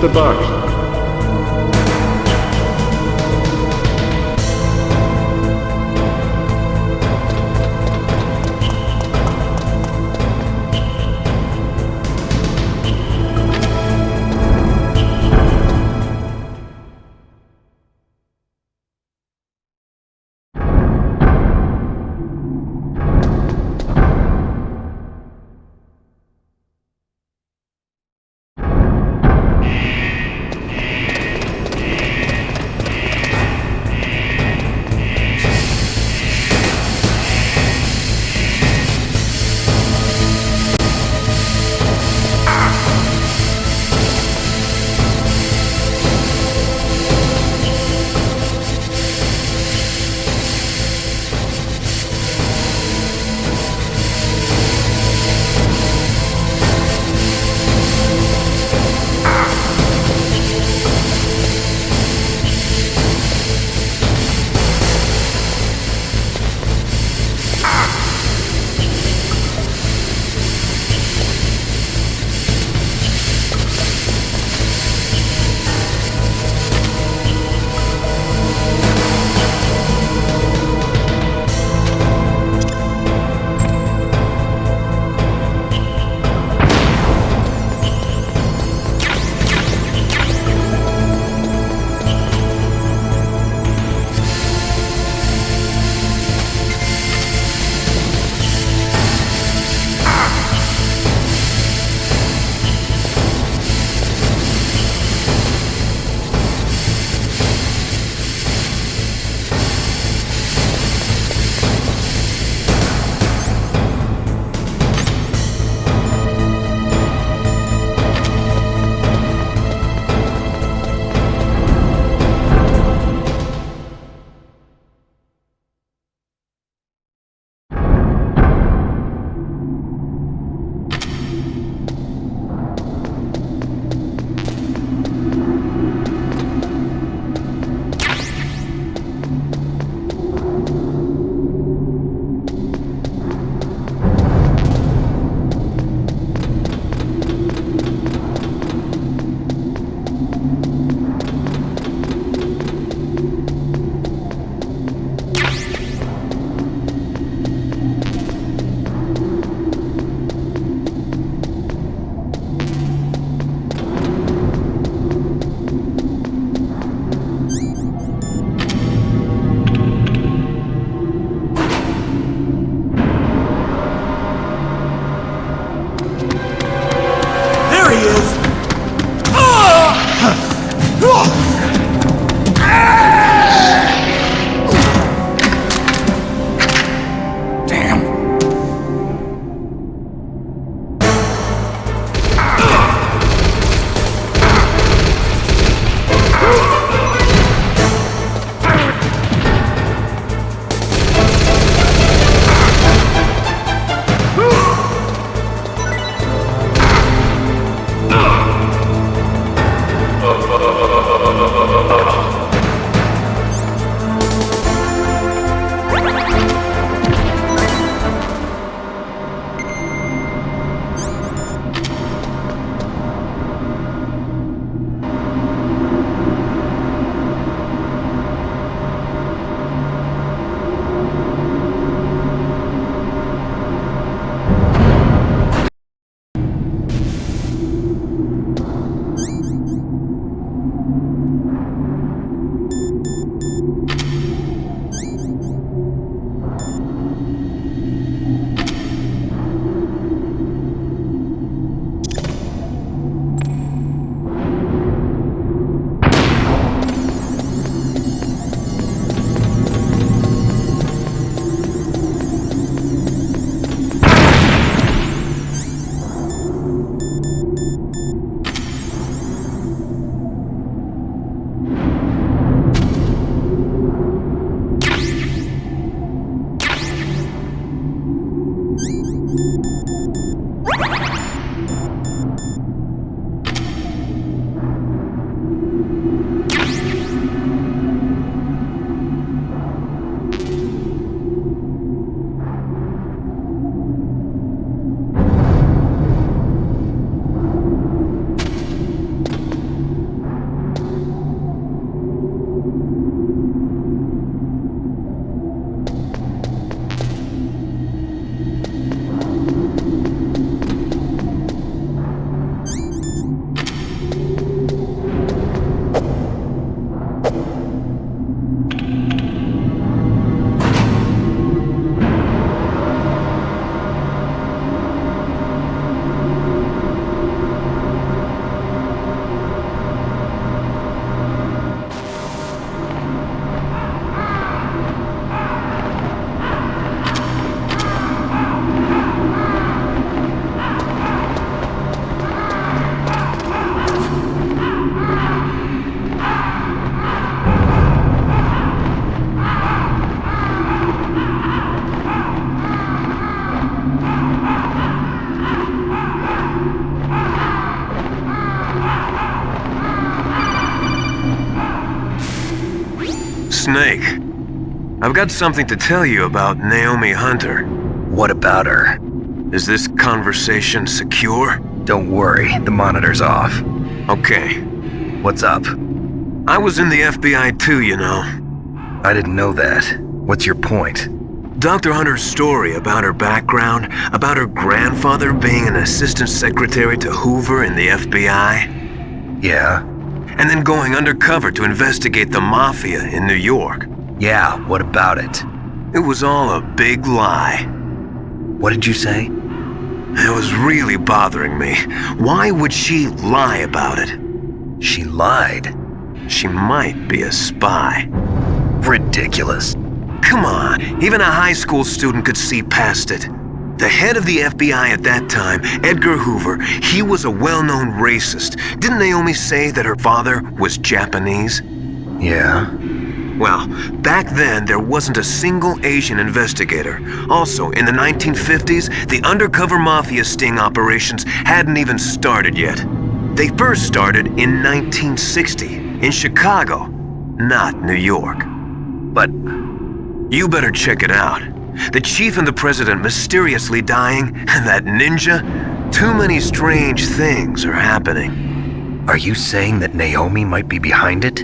the box. Snake. I've got something to tell you about Naomi Hunter. What about her? Is this conversation secure? Don't worry, the monitor's off. Okay. What's up? I was in the FBI too, you know. I didn't know that. What's your point? Dr. Hunter's story about her background, about her grandfather being an assistant secretary to Hoover in the FBI. Yeah? And then going undercover to investigate the Mafia in New York. Yeah, what about it? It was all a big lie. What did you say? It was really bothering me. Why would she lie about it? She lied? She might be a spy. Ridiculous. Come on, even a high school student could see past it. The head of the FBI at that time, Edgar Hoover, he was a well-known racist. Didn't Naomi say that her father was Japanese? Yeah. Well, back then there wasn't a single Asian investigator. Also, in the 1950s, the undercover mafia sting operations hadn't even started yet. They first started in 1960, in Chicago, not New York. But you better check it out. The chief and the president mysteriously dying, and that ninja? Too many strange things are happening. are you saying that Naomi might be behind it?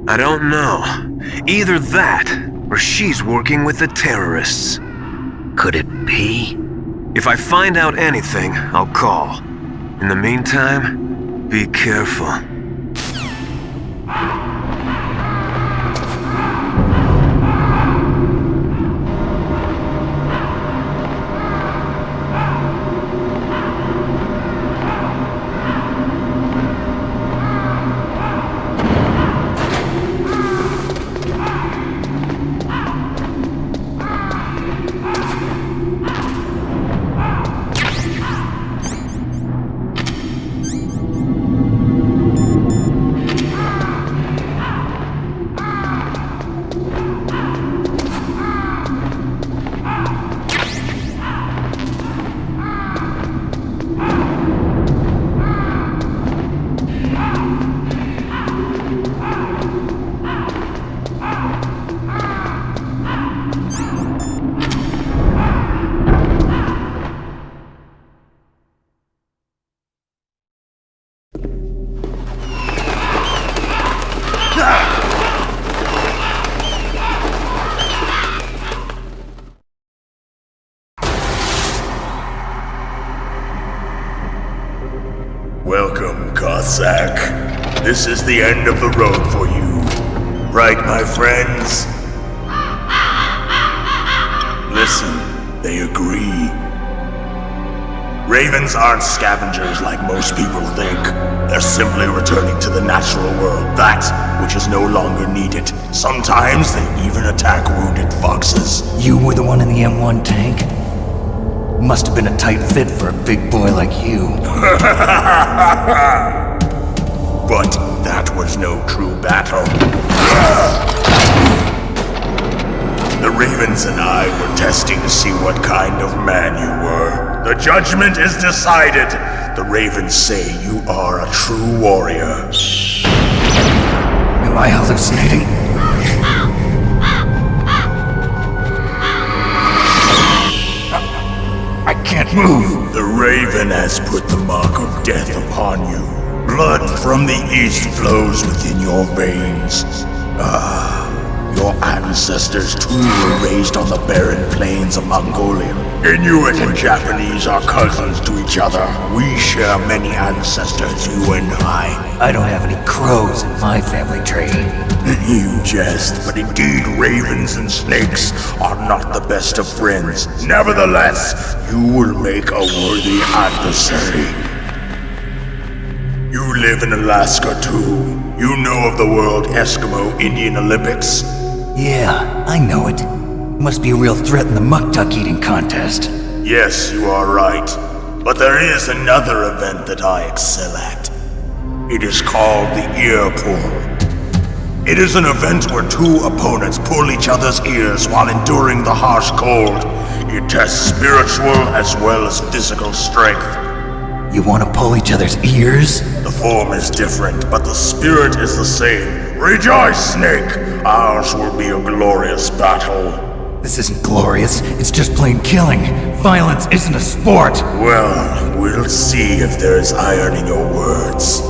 I don't know. Either that, or she's working with the terrorists. Could it be? If I find out anything, I'll call. In the meantime, be careful. Welcome, Cossack. This is the end of the road for you. Right, my friends? Listen, they agree. Ravens aren't scavengers like most people think. They're simply returning to the natural world, that which is no longer needed. Sometimes they even attack wounded foxes. You were the one in the M1 tank? Must have been a tight fit for a big boy like you. But that was no true battle. The Ravens and I were testing to see what kind of man you were. The judgment is decided. The Ravens say you are a true warrior. Am I hallucinating? I can't move. The Raven has put the mark of death upon you. Blood from the east flows within your veins. Your ancestors too were raised on the barren plains of Mongolia. Inuit and Japanese are cousins to each other. We share many ancestors, you and I. I don't have any crows in my family tree. You jest, but indeed ravens and snakes are not the best of friends. Nevertheless, you will make a worthy adversary. You live in Alaska too. You know of the World Eskimo Indian Olympics? Yeah, I know it. Must be a real threat in the muck-duck eating contest. Yes, you are right. But there is another event that I excel at. It is called the ear pull. It is an event where two opponents pull each other's ears while enduring the harsh cold. It tests spiritual as well as physical strength. You want to pull each other's ears? The form is different, but the spirit is the same. Rejoice, Snake! Ours will be a glorious battle. This isn't glorious, it's just plain killing. Violence isn't a sport. Well, we'll see if there's iron in your words.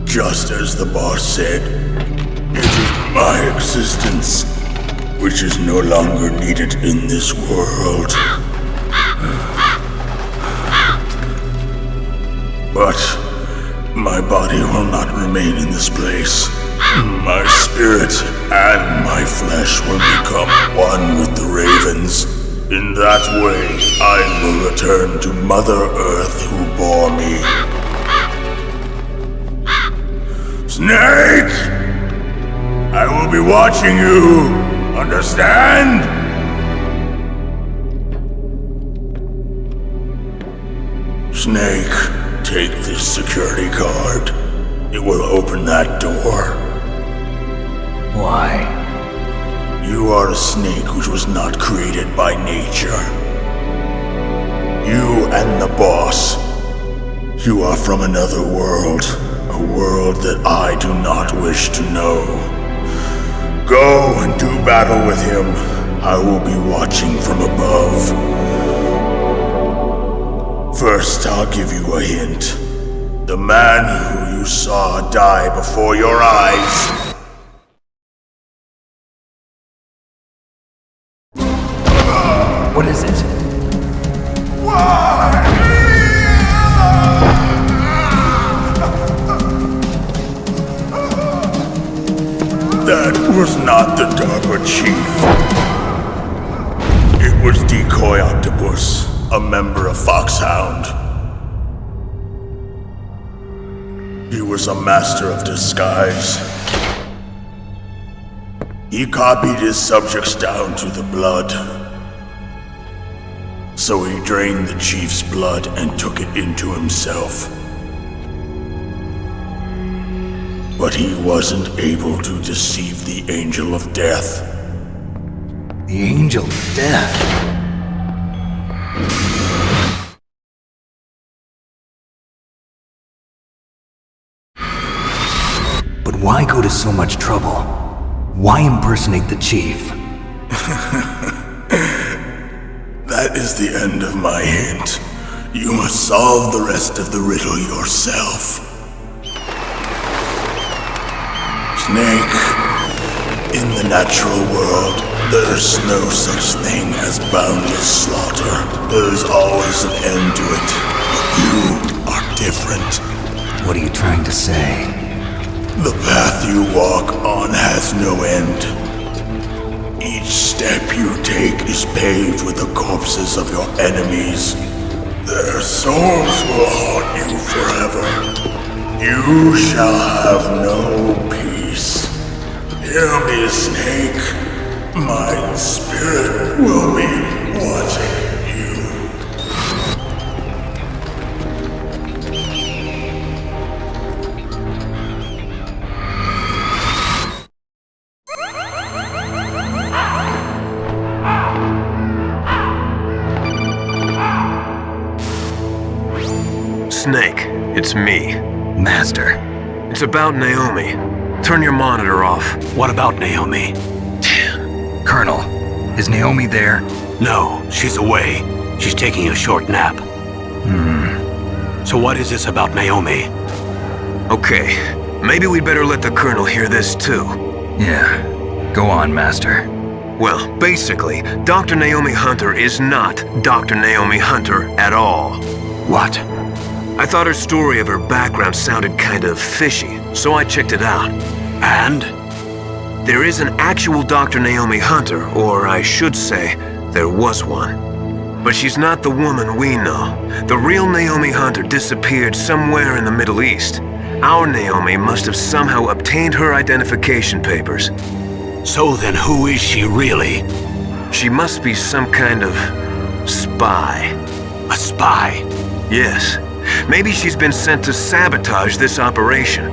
Just as the boss said, it is my existence which is no longer needed in this world. But my body will not remain in this place. My spirit and my flesh will become one with the ravens. In that way, I will return to Mother Earth who bore me. Snake! I will be watching you! Understand? Snake, take this security card. It will open that door. Why? You are a snake which was not created by nature. You and the boss. You are from another world. A world that I do not wish to know. Go and do battle with him. I will be watching from above. First, I'll give you a hint. The man who you saw die before your eyes. What is it? That was not the DARPA chief. It was Decoy Octopus, a member of Foxhound. He was a master of disguise. He copied his subjects down to the blood. So he drained the chief's blood and took it into himself. But he wasn't able to deceive the Angel of Death. The Angel of Death. But why go to so much trouble? Why impersonate the chief? That is the end of my hint. You must solve the rest of the riddle yourself. Snake, in the natural world, there's no such thing as boundless slaughter. There's always an end to it. But you are different. What are you trying to say? The path you walk on has no end. Each step you take is paved with the corpses of your enemies. Their souls will haunt you forever. You shall have no peace. Hear me, Snake. My spirit will be watching you. Snake, it's me. Master. It's about Naomi. Turn your monitor off. What about Naomi? Colonel, is Naomi there? No, she's away. She's taking a short nap. So what is this about Naomi? Okay, maybe we'd better let the Colonel hear this too. Yeah. Go on, Master. Well, basically, Dr. Naomi Hunter is not Dr. Naomi Hunter at all. What? I thought her story of her background sounded kind of fishy, so I checked it out. And? There is an actual Dr. Naomi Hunter, or I should say, there was one. But she's not the woman we know. The real Naomi Hunter disappeared somewhere in the Middle East. Our Naomi must have somehow obtained her identification papers. So then who is she really? She must be some kind of spy. A spy? Yes. Maybe she's been sent to sabotage this operation.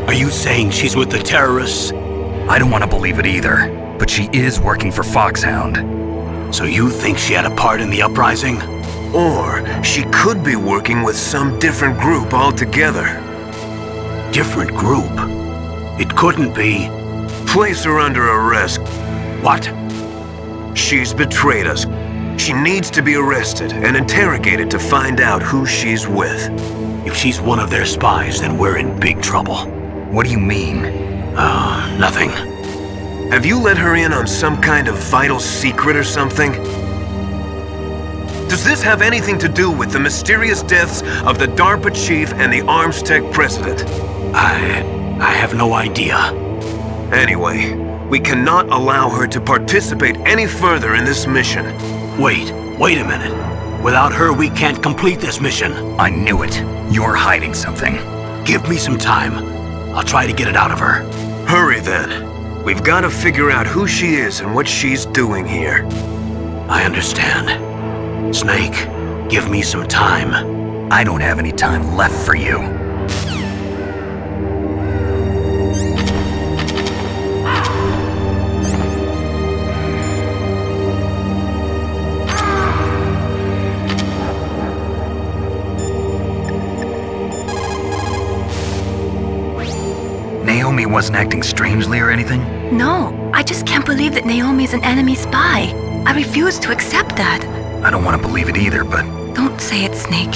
Are you saying she's with the terrorists? I don't want to believe it either, but she is working for Foxhound. So you think she had a part in the uprising? Or she could be working with some different group altogether. Different group? It couldn't be. Place her under arrest. What? She's betrayed us. She needs to be arrested and interrogated to find out who she's with. If she's one of their spies, then we're in big trouble. What do you mean? Nothing. Have you let her in on some kind of vital secret or something? Does this have anything to do with the mysterious deaths of the DARPA chief and the Arms Tech president? I have no idea. Anyway, we cannot allow her to participate any further in this mission. Wait a minute. Without her, we can't complete this mission. I knew it. You're hiding something. Give me some time. I'll try to get it out of her. Hurry then. We've got to figure out who she is and what she's doing here. I understand. Snake, give me some time. I don't have any time left for you. Naomi wasn't acting strangely or anything? No, I just can't believe that Naomi's an enemy spy. I refuse to accept that. I don't want to believe it either, but Don't say it, Snake.